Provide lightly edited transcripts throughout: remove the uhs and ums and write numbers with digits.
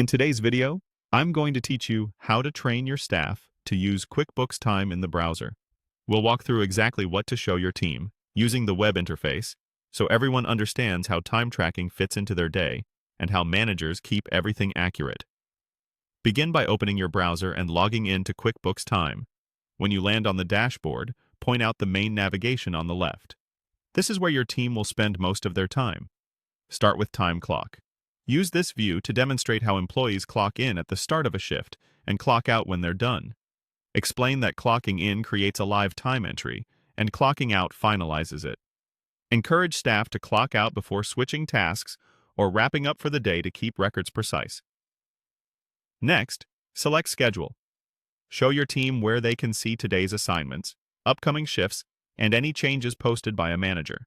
In today's video, I'm going to teach you how to train your staff to use QuickBooks Time in the browser. We'll walk through exactly what to show your team using the web interface so everyone understands how time tracking fits into their day and how managers keep everything accurate. Begin by opening your browser and logging in to QuickBooks Time. When you land on the dashboard, point out the main navigation on the left. This is where your team will spend most of their time. Start with Time Clock. Use this view to demonstrate how employees clock in at the start of a shift and clock out when they're done. Explain that clocking in creates a live time entry and clocking out finalizes it. Encourage staff to clock out before switching tasks or wrapping up for the day to keep records precise. Next, select Schedule. Show your team where they can see today's assignments, upcoming shifts, and any changes posted by a manager.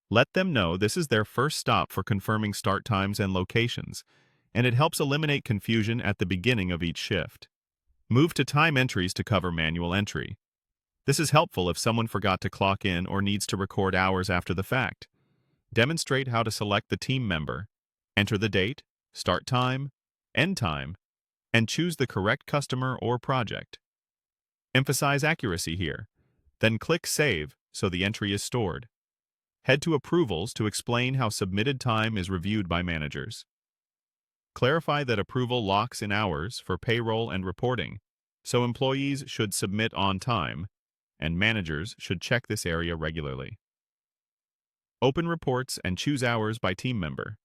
Let them know this is their first stop for confirming start times and locations, and it helps eliminate confusion at the beginning of each shift. Move to time entries to cover manual entry. This is helpful if someone forgot to clock in or needs to record hours after the fact. Demonstrate how to select the team member, enter the date, start time, end time, and choose the correct customer or project. Emphasize accuracy here, then click Save so the entry is stored. Head to Approvals to explain how submitted time is reviewed by managers. Clarify that approval locks in hours for payroll and reporting, so employees should submit on time, and managers should check this area regularly. Open reports and choose hours by team member.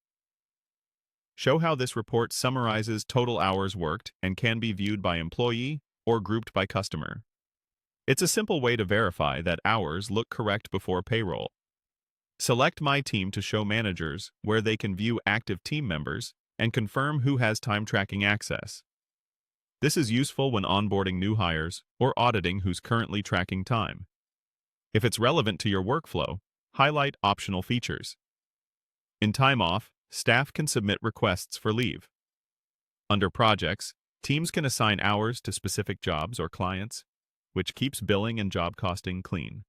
Show how this report summarizes total hours worked and can be viewed by employee or grouped by customer. It's a simple way to verify that hours look correct before payroll. Select My Team to show managers where they can view active team members and confirm who has time tracking access. This is useful when onboarding new hires or auditing who's currently tracking time. If it's relevant to your workflow, highlight optional features. In Time Off, staff can submit requests for leave. Under Projects, teams can assign hours to specific jobs or clients, which keeps billing and job costing clean.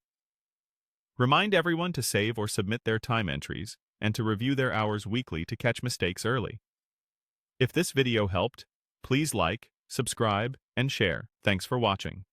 Remind everyone to save or submit their time entries and to review their hours weekly to catch mistakes early. If this video helped, please like, subscribe, and share. Thanks for watching.